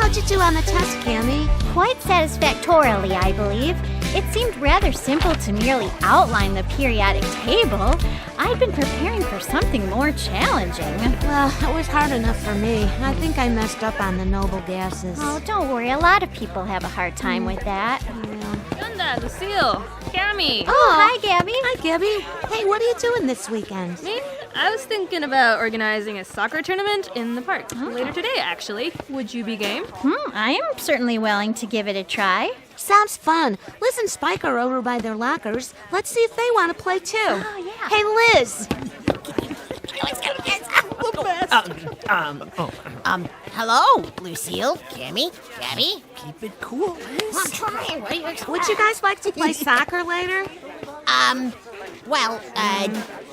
How'd you do on the test, Cammy? Quite satisfactorily, I believe. It seemed rather simple to merely outline the periodic table. I'd been preparing for something more challenging. Well, it was hard enough for me. I think I messed up on the noble gases. Oh, don't worry. A lot of people have a hard time with that. Gunda, Lucille, Cammy. Oh, hi, Gabby. Hi, Gabby. Hey, what are you doing this weekend? Me? I was thinking about organizing a soccer tournament in the park later today, actually. Would you be game? I am certainly willing to give it a try. Sounds fun. Liz and Spike are over by their lockers. Let's see if they want to play too. Oh, yeah. Hey, Liz. Hello, Lucille, Cammy, Gabby. Keep it cool, Liz. I'm trying. What do you expect? Would you guys like to play soccer later?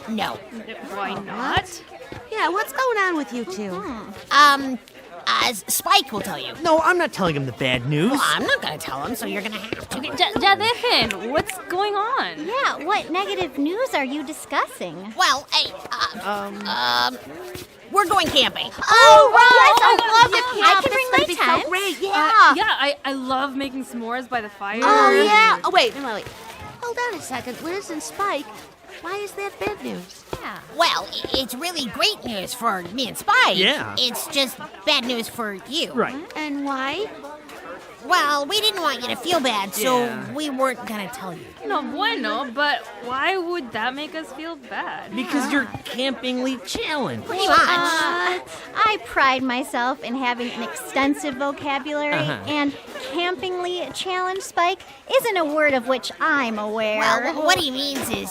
No. Why not? Yeah, what's going on with you two? Spike will tell you. No, I'm not telling him the bad news. Well, I'm not gonna tell him, so you're gonna have to. Ya dejen, what's going on? Yeah, what negative news are you discussing? Well, hey, we're going camping. Oh, right! I love the camp. I can bring It's my gonna be tent. so great. Yeah. Yeah, I love making s'mores by the fire. Oh, yeah. Oh, wait. Hold on a second. Liz and Spike, why is that bad news? Yeah. Well, it's really great news for me and Spike. Yeah. It's just bad news for you. Right. And why? Well, we didn't want you to feel bad, so Yeah. we weren't gonna tell you. No bueno, but why would that make us feel bad? Because you're campingly challenged. Pretty much. I pride myself in having an extensive vocabulary, and campingly challenged, Spike, isn't a word of which I'm aware. Well, what he means is,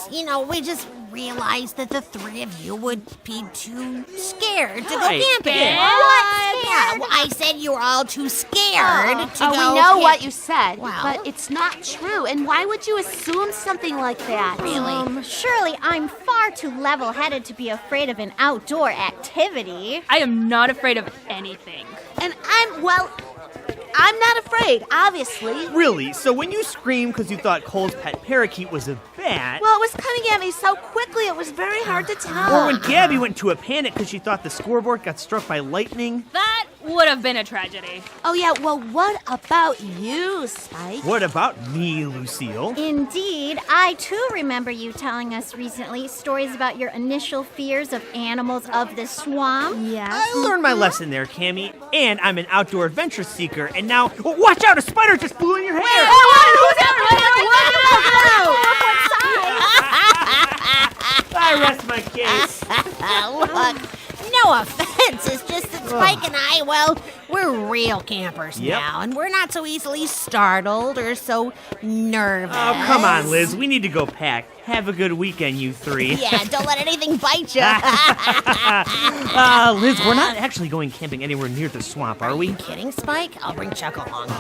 we just realized that the three of you would be too scared to go Right. camping. Yeah. What? Yeah, well, I said you were all too scared to go. We know what you said, Well. but it's not true. And why would you assume something like that? Really? Surely I'm far too level-headed to be afraid of an outdoor activity. I am not afraid of anything. And I'm not afraid, obviously. Really? So when you screamed because you thought Cole's pet parakeet was a bat, Well, it was coming at me so quickly, it was very hard to tell. or when Gabby went into a panic because she thought the scoreboard got struck by lightning, That would have been a tragedy. Oh, yeah, well, what about you, Spike? what about me, Lucille? Indeed, I too remember you telling us recently stories about your initial fears of animals of the swamp. Yes. I learned my lesson there, Cammy, and I'm an outdoor adventure seeker, and now, watch out, a spider just blew in your hair! I rest my case. Look, no offense, it's just that Spike and I, we're real campers Yep. now, and we're not so easily startled or so nervous. Oh, come on, Liz, we need to go pack. Have a good weekend, you three. Yeah, don't let anything bite you. Liz, we're not actually going camping anywhere near the swamp, are we? Kidding, Spike? I'll bring Chuck along.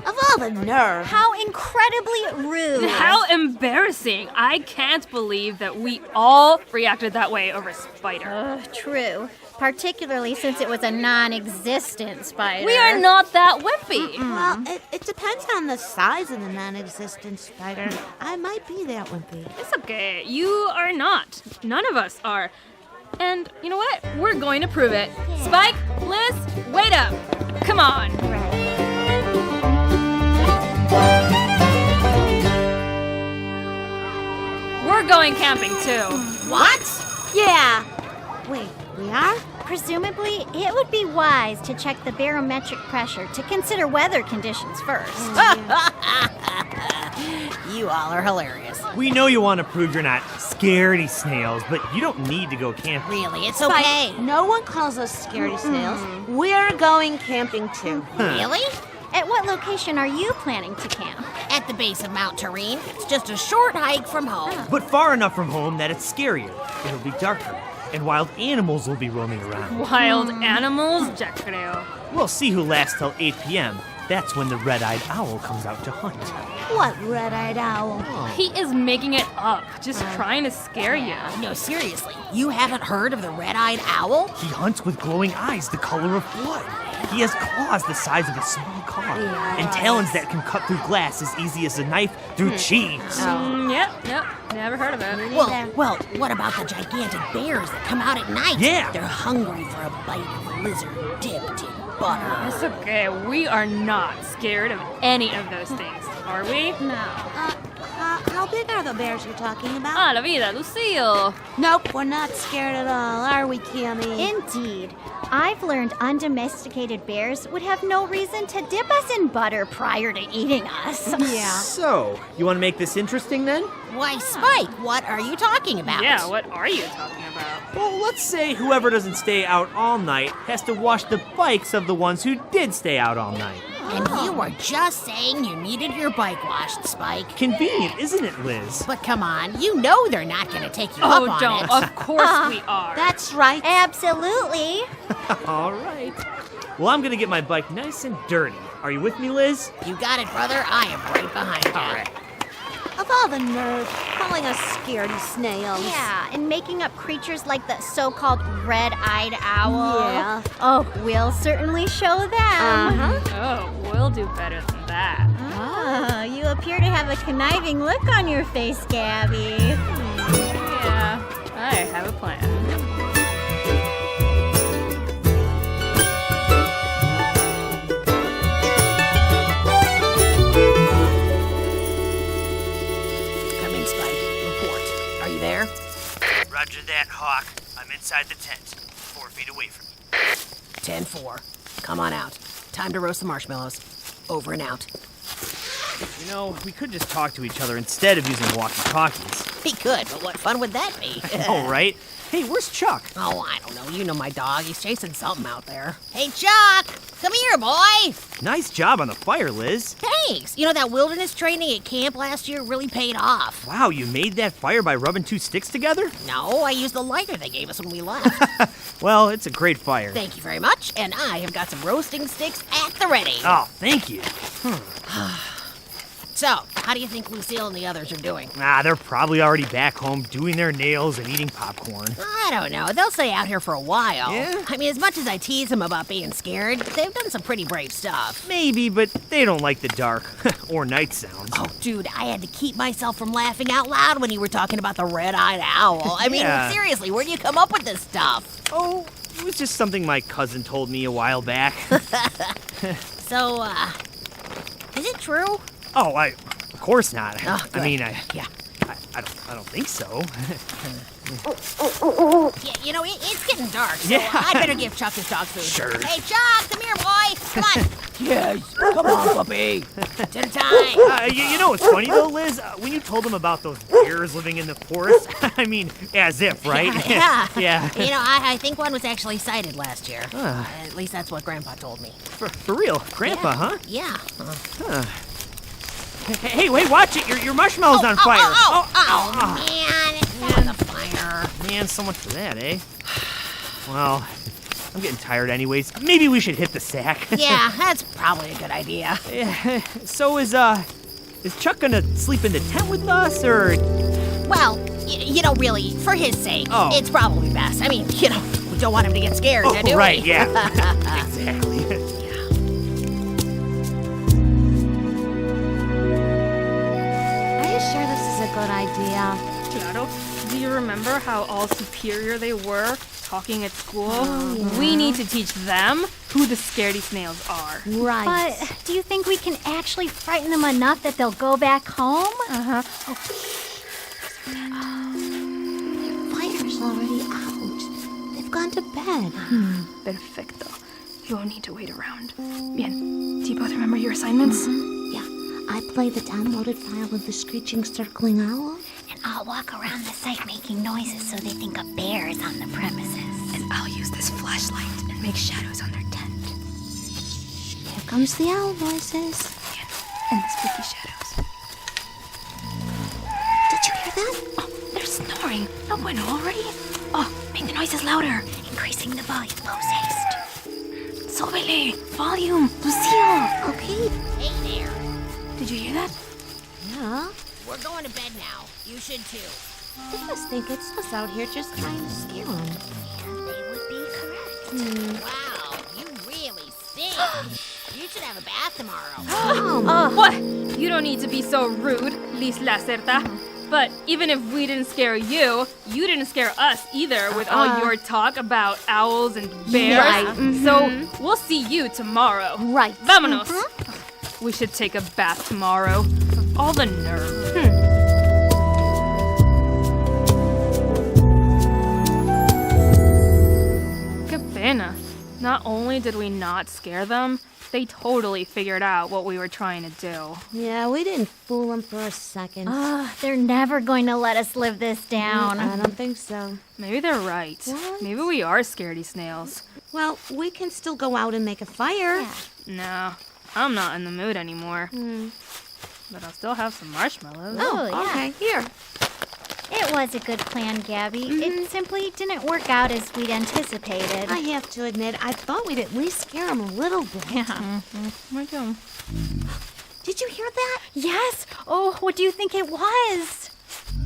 Of all the nerve. How incredibly rude. How embarrassing. I can't believe that we all reacted that way over Spider. True. Particularly since it was a non-existent spider. We are not that wimpy. Well, it depends on the size of the non-existent spider. I might be that wimpy. It's okay. You are not. None of us are. And you know what? We're going to prove it. Spike, Liz, wait up. Come on. We're going camping too. What? Yeah. Wait, we are? Presumably, it would be wise to check the barometric pressure to consider weather conditions first. You all are hilarious. We know you want to prove you're not scaredy snails, but you don't need to go camping. Really, it's okay. No one calls us scaredy snails. We're going camping too. Really? At what location are you planning to camp? At the base of Mount Terrene. It's just a short hike from home. But far enough from home that it's scarier. It'll be darker, and wild animals will be roaming around. Wild animals, ya creo. We'll see who lasts till 8 p.m. That's when the red-eyed owl comes out to hunt. What red-eyed owl? He is making it up, just trying to scare you. No, seriously. You haven't heard of the red-eyed owl? He hunts with glowing eyes the color of blood. He has claws the size of a small car, and talons that can cut through glass as easy as a knife through cheese. Yep, never heard of it. Well, what about the gigantic bears that come out at night? Yeah. They're hungry for a bite of lizard dipped in butter. It's okay. We are not scared of any of those things, are we? How big are the bears you're talking about? Ah, la vida, Lucille. Nope, we're not scared at all, are we, Cammy? Indeed. I've learned undomesticated bears would have no reason to dip us in butter prior to eating us. Yeah. So, you want to make this interesting then? Why, Spike, what are you talking about? Yeah, what are you talking about? Well, let's say whoever doesn't stay out all night has to wash the bikes of the ones who did stay out all night. And you were just saying you needed your bike washed, Spike. Convenient, isn't it, Liz? But come on, you know they're not going to take you up Oh, on don't. it. Of course we are. That's right. Absolutely. All right. Well, I'm gonna get my bike nice and dirty. Are you with me, Liz? You got it, brother. I am right behind you. All right. Of all the nerve, calling us scaredy snails. Yeah, and making up creatures like the so-called red-eyed owl. Yeah. Oh, we'll certainly show them. Uh-huh. Oh, we'll do better than that. Oh, you appear to have a conniving look on your face, Gabby. Yeah, I have a plan. Come in, Spike. Report. Are you there? Roger that, Hawk. I'm inside the tent, 4 feet away from you. 10-4. Come on out. Time to roast the marshmallows. Over and out. You know, we could just talk to each other instead of using walkie-talkies. Be good, but what fun would that be? All right. Hey, where's Chuck? Oh, I don't know. You know my dog. He's chasing something out there. Hey, Chuck! Come here, boy! Nice job on the fire, Liz. Thanks. You know, that wilderness training at camp last year really paid off. Wow, you made that fire by rubbing 2 sticks together? No, I used the lighter they gave us when we left. Well, it's a great fire. Thank you very much, and I have got some roasting sticks at the ready. Oh, thank you. So, how do you think Lucille and the others are doing? They're probably already back home doing their nails and eating popcorn. I don't know. They'll stay out here for a while. Yeah? I mean, as much as I tease them about being scared, they've done some pretty brave stuff. Maybe, but they don't like the dark or night sounds. Oh, dude, I had to keep myself from laughing out loud when you were talking about the red-eyed owl. I mean, Yeah. seriously, where do you come up with this stuff? Oh, it was just something my cousin told me a while back. So, is it true? Oh, of course not. Oh, I mean, Yeah. I don't think so. Yeah, you know, it's getting dark, so Yeah. I'd better give Chuck his dog food. Sure. Hey, Chuck, come here, boy. Come on. Yes, come on, puppy. Dinner time. You know what's funny though, Liz? When you told them about those bears living in the forest, I mean, as if, right? Yeah. Yeah. You know, I think one was actually sighted last year. At least that's what Grandpa told me. For real, Grandpa, huh? Yeah. Hey, wait, watch it! Your marshmallow's on fire. Oh, man, it's on the fire. Man, so much for that, eh? Well, I'm getting tired anyways. Maybe we should hit the sack. Yeah, that's probably a good idea. So is Chuck gonna sleep in the tent with us, or? Well, you know, really, for his sake, Oh. it's probably best. I mean, you know, we don't want him to get scared, do we? Right, yeah. Exactly. Are you sure this is a good idea? Claro. Do you remember how all superior they were talking at school? We need to teach them who the scaredy snails are. Right. But do you think we can actually frighten them enough that they'll go back home? Fire's already out. They've gone to bed. Perfecto. You'll need to wait around. Bien. Do you both remember your assignments? Yeah. I play the downloaded file of the screeching, circling owl. And I'll walk around the site making noises so they think a bear is on the premises. And I'll use this flashlight and make shadows on their tent. Here comes the owl voices. And the spooky shadows. Did you hear that? Oh, they're snoring. No bueno already. Oh, make the noises louder. Increasing the volume. Post haste. Súbele. Volume. Lucille. Okay. Hey there. Did you hear that? Yeah. We're going to bed now. You should too. They must think it's us out here just trying to scare them. And they would be correct. Wow, you really stink. You should have a bath tomorrow. What? You don't need to be so rude, Liz Lacerta. But even if we didn't scare you, you didn't scare us either with all your talk about owls and bears. Right. So we'll see you tomorrow. Right. Vámonos. We should take a bath tomorrow. Of all the nerve. Qué pena. Not only did we not scare them, they totally figured out what we were trying to do. Yeah, we didn't fool them for a second. They're never going to let us live this down. I don't think so. Maybe they're right. What? Maybe we are scaredy snails. Well, we can still go out and make a fire. Yeah. No, I'm not in the mood anymore. But I'll still have some marshmallows. Oh, yeah. Okay, here. It was a good plan, Gabby. It simply didn't work out as we'd anticipated. I have to admit, I thought we'd at least scare them a little bit. My God. Did you hear that? Yes. Oh, what do you think it was?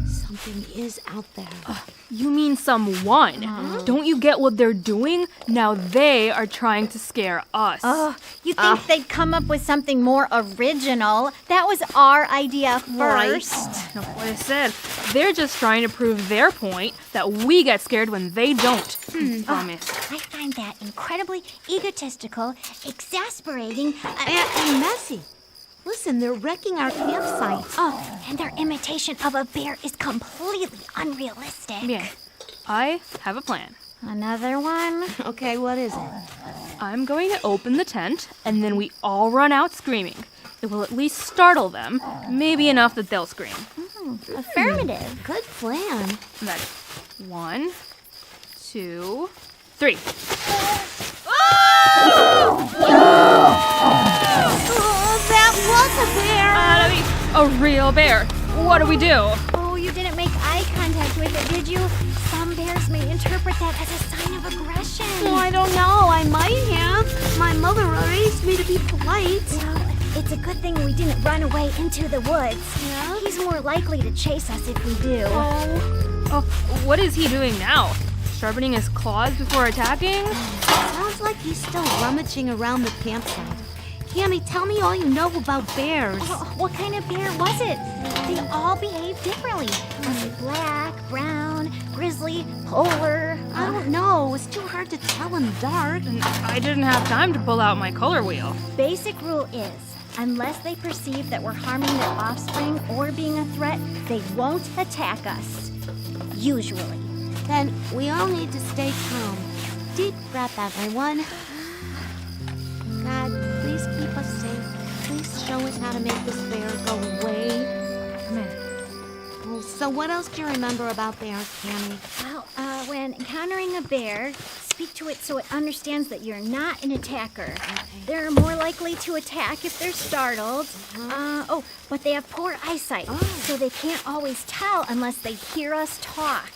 Something is out there. You mean someone? Don't you get what they're doing? Now they are trying to scare us. Oh, you think they'd come up with something more original? That was our idea first. No puede ser. They're just trying to prove their point that we get scared when they don't. Promise. I find that incredibly egotistical, exasperating, And messy. Listen, they're wrecking our campsite. and their imitation of a bear is completely unrealistic. Bien. I have a plan. Another one? Okay, what is it? I'm going to open the tent, and then we all run out screaming. It will at least startle them, maybe enough that they'll scream. Affirmative. Good plan. That's 1, 2, 3. That was a bear. A real bear. What do we do? Oh, you didn't make eye contact with it, did you? Some bears may interpret that as a sign of aggression. Oh, I don't know. I might have. My mother raised me to be polite. Well, it's a good thing we didn't run away into the woods. Yeah? He's more likely to chase us if we do. Oh, what is he doing now? Sharpening his claws before attacking? Sounds like he's still rummaging around the campsite. Cammy, tell me all you know about bears. Oh, what kind of bear was it? They all behave differently. Was it black, brown, grizzly, polar? I don't know. It was too hard to tell in the dark. I didn't have time to pull out my color wheel. Basic rule is, unless they perceive that we're harming their offspring or being a threat, they won't attack us. Usually. Then we all need to stay calm. Deep breath, everyone. God, please keep us safe. Please show us how to make this bear go away. Man. Oh, so what else do you remember about bears, Cammy? Well, when encountering a bear, speak to it so it understands that you're not an attacker. They're more likely to attack if they're startled. But they have poor eyesight, so they can't always tell unless they hear us talk.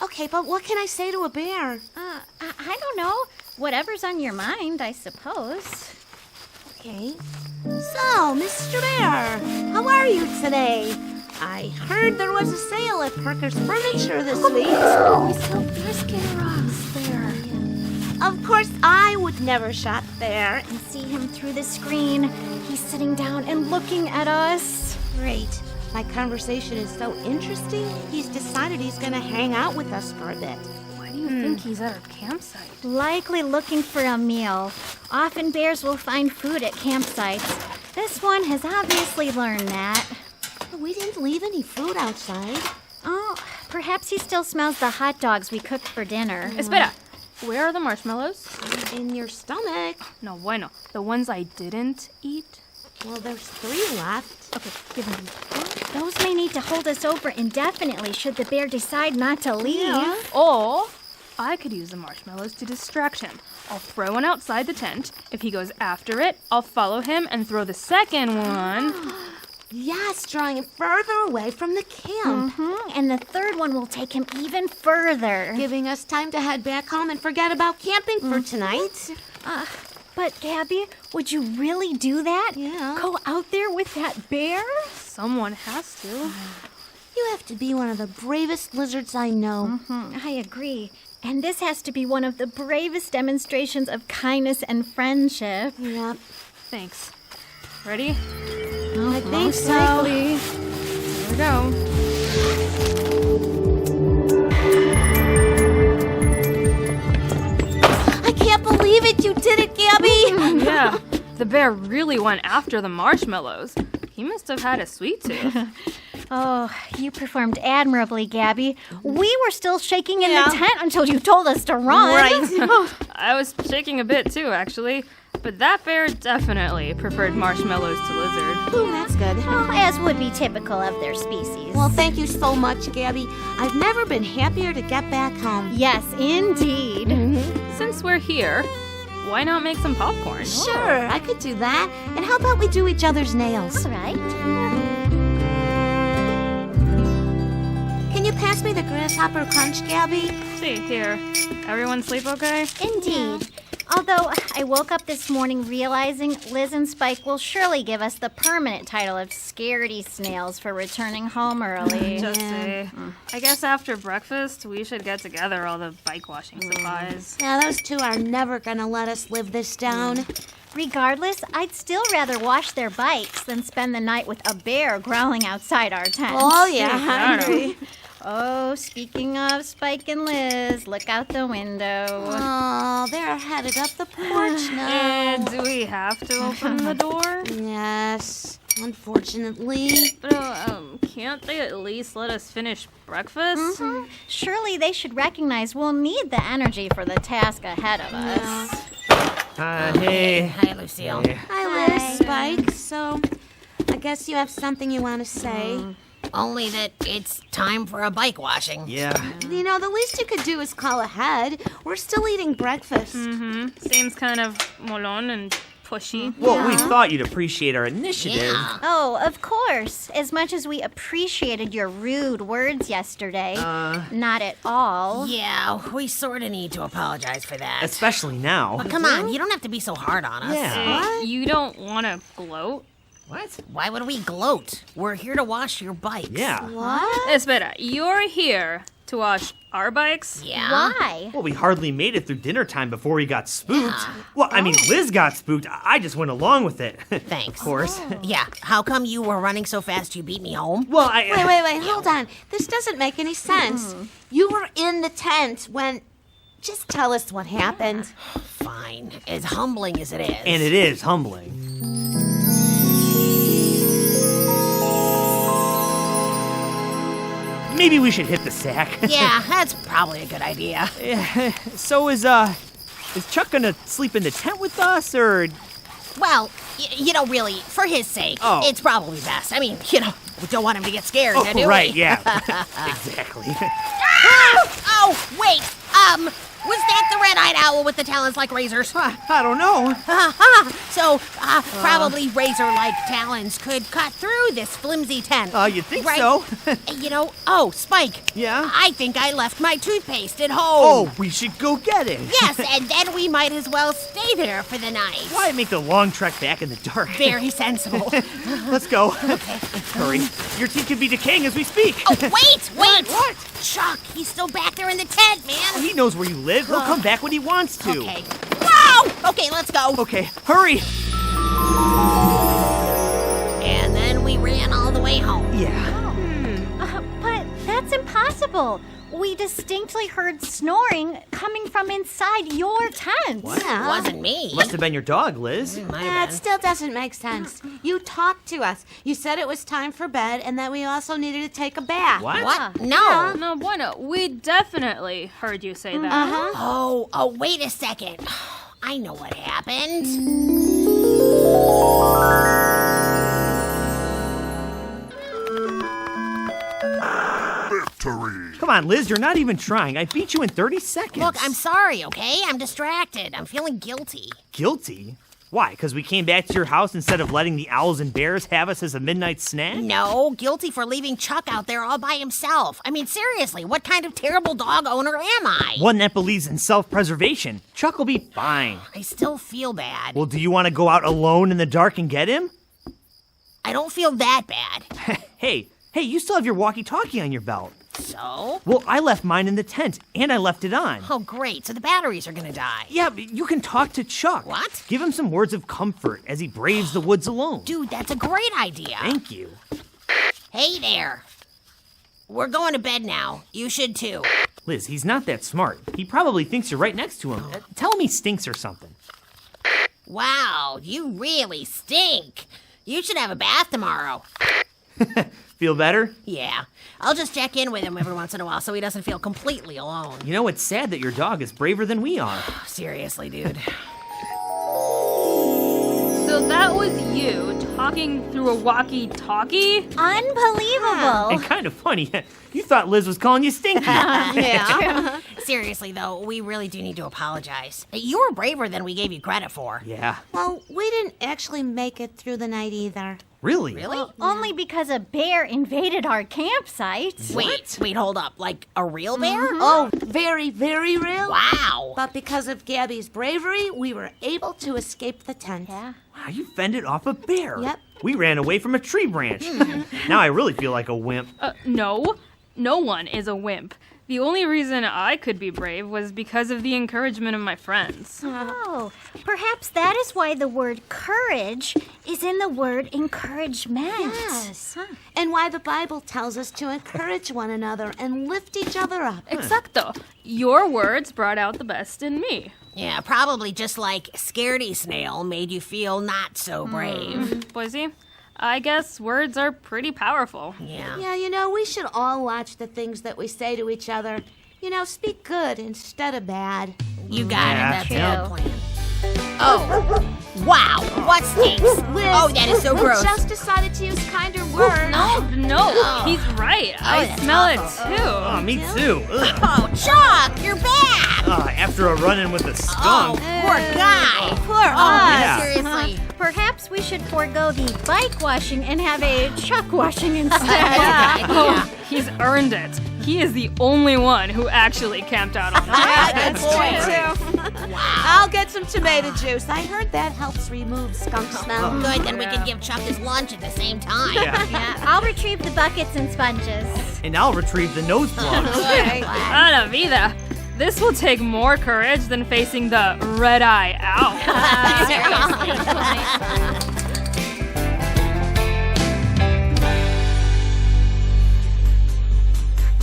Okay, but what can I say to a bear? I don't know. Whatever's on your mind, I suppose. Okay. So, Mr. Bear, how are you today? I heard there was a sale at Parker's Furniture this week. We sell bearskin rugs there. Of course, I would never shop there. And see him through the screen. He's sitting down and looking at us. Great. My conversation is so interesting, he's decided he's going to hang out with us for a bit. Why do you think he's at our campsite? Likely looking for a meal. Often bears will find food at campsites. This one has obviously learned that. We didn't leave any food outside. Oh, perhaps he still smells the hot dogs we cooked for dinner. Espera. Where are the marshmallows? In your stomach. No, bueno. The ones I didn't eat? Well, there's 3 left. Okay, give me. Those may need to hold us over indefinitely should the bear decide not to leave. Yeah. Or I could use the marshmallows to distract him. I'll throw one outside the tent. If he goes after it, I'll follow him and throw the second one. Yes, drawing him further away from the camp. And the third one will take him even further. Giving us time to head back home and forget about camping for tonight. But, Gabby, would you really do that? Yeah. Go out there with that bear? Someone has to. You have to be one of the bravest lizards I know. I agree. And this has to be one of the bravest demonstrations of kindness and friendship. Yep. Thanks. Ready? I think so. Likely. Here we go. I can't believe it. You did it, Gabby. Yeah, the bear really went after the marshmallows. He must have had a sweet tooth. Oh, you performed admirably, Gabby. We were still shaking in Yeah. the tent until you told us to run. Right. I was shaking a bit too, actually. But that bear definitely preferred marshmallows to lizard. Ooh, that's good. Well, as would be typical of their species. Well, thank you so much, Gabby. I've never been happier to get back home. Yes, indeed. Since we're here, why not make some popcorn? Sure, I could do that. And how about we do each other's nails? All right. Can you pass me the grasshopper crunch, Gabby? See, here. Everyone sleep okay? Indeed. Although I woke up this morning realizing Liz and Spike will surely give us the permanent title of scaredy snails for returning home early. Just say. I guess after breakfast, we should get together all the bike washing supplies. Yeah, those two are never gonna let us live this down. Regardless, I'd still rather wash their bikes than spend the night with a bear growling outside our tent. Oh, yeah, I agree. Oh, speaking of Spike and Liz, look out the window. Oh, they're headed up the porch now. And do we have to open the door? Yes, unfortunately. But, can't they at least let us finish breakfast? Surely they should recognize we'll need the energy for the task ahead of us. Hey. Hi, Lucille. Hi, Liz, Spike. So, I guess you have something you want to say. Only that it's time for a bike washing. Yeah. You know, the least you could do is call ahead. We're still eating breakfast. Seems kind of molon and pushy. Well, we thought you'd appreciate our initiative. Yeah. Oh, of course. As much as we appreciated your rude words yesterday, not at all. Yeah, we sort of need to apologize for that. Especially now. Come on, you don't have to be so hard on us. Yeah. You don't want to gloat? What? Why would we gloat? We're here to wash your bikes. Yeah. What? Espera, you're here to wash our bikes? Yeah? Why? Well, we hardly made it through dinner time before we got spooked. Yeah. Well, I mean, Liz got spooked. I just went along with it. Thanks. Of course. Yeah, how come you were running so fast you beat me home? Well, Wait, hold on. This doesn't make any sense. You were in the tent when... Just tell us what happened. Fine, as humbling as it is. And it is humbling. Maybe we should hit the sack. Yeah, that's probably a good idea. So is Chuck gonna sleep in the tent with us, or? Well, really, for his sake, Oh. it's probably best. I mean, we don't want him to get scared, do we? Right, yeah. Exactly. Oh, wait, was that the red-eyed owl with the talons like razors? I don't know. So, probably razor-like talons could cut through this flimsy tent. You think right? so? Spike. Yeah? I think I left my toothpaste at home. Oh, we should go get it. Yes, and then we might as well stay there for the night. Why make the long trek back in the dark? Very sensible. Let's go. Okay. Hurry. Your teeth could be decaying as we speak. Oh, wait! What? Chuck, he's still back there in the tent, man. He knows where you live. He'll come back when he wants to. Okay. Whoa! Okay, let's go. Okay, hurry. And then we ran all the way home. Yeah. But that's impossible. We distinctly heard snoring coming from inside your tent. Yeah. Wasn't me. Must have been your dog, Liz. Might That have been. still doesn't make sense. You talked to us. You said it was time for bed and that we also needed to take a bath. What? No. No bueno. We definitely heard you say that. Uh-huh. Oh, wait a second. I know what happened. Victory! Come on, Liz, you're not even trying. I beat you in 30 seconds. Look, I'm sorry, okay? I'm distracted. I'm feeling guilty. Guilty? Why? Because we came back to your house instead of letting the owls and bears have us as a midnight snack? No, guilty for leaving Chuck out there all by himself. I mean, seriously, what kind of terrible dog owner am I? One that believes in self-preservation. Chuck will be fine. I still feel bad. Well, do you want to go out alone in the dark and get him? I don't feel that bad. Hey, you still have your walkie-talkie on your belt. So? Well, I left mine in the tent, and I left it on. Oh, great. So the batteries are gonna die. Yeah, but you can talk to Chuck. What? Give him some words of comfort as he braves the woods alone. Dude, that's a great idea. Thank you. Hey there. we're going to bed now. You should too. Liz, he's not that smart. He probably thinks you're right next to him. Tell him he stinks or something. Wow, you really stink. You should have a bath tomorrow. Feel better? Yeah, I'll just check in with him every once in a while so he doesn't feel completely alone. You know, it's sad that your dog is braver than we are. Seriously, dude. So that was you talking through a walkie-talkie? Unbelievable. And kind of funny. You thought Liz was calling you stinky. Yeah. Seriously, though, we really do need to apologize. You were braver than we gave you credit for. Yeah. Well, we didn't actually make it through the night either. Really? Really? Only because a bear invaded our campsite. Wait, hold up. Like a real bear? Oh, very, very real. Wow. But because of Gabby's bravery, we were able to escape the tent. Yeah. Wow, you fended off a bear. Yep. We ran away from a tree branch. Now I really feel like a wimp. No. No one is a wimp. The only reason I could be brave was because of the encouragement of my friends. Oh, perhaps that is why the word courage is in the word encouragement. Yes. And why the Bible tells us to encourage one another and lift each other up. Exacto. Your words brought out the best in me. Yeah, probably just like Scaredy Snail made you feel not so brave. Boise, I guess words are pretty powerful. Yeah. Yeah, you know, we should all watch the things that we say to each other. You know, speak good instead of bad. You got Yeah, it. That's true. the plan. Oh, wow. What stinks? Liz, Oh, that is so we gross. just decided to use kinder words. No, he's right. I that's smell it awful. too. Oh, me too. Ugh. Oh, Chuck, you're back. After a run-in with a Oh, skunk. poor guy. Poor yeah. Seriously. Perhaps we should forego the bike washing and have a truck washing instead. Yeah. He's earned it. He is the only one who actually camped out all night. That's true. I'll get some tomato juice. I heard that helps remove skunk smell. Good, then we can give Chuck his lunch at the same time. Yeah. Yeah, I'll retrieve the buckets and sponges. And I'll retrieve the nose plugs. Okay. Ana vida. This will take more courage than facing the red-eye owl. Seriously.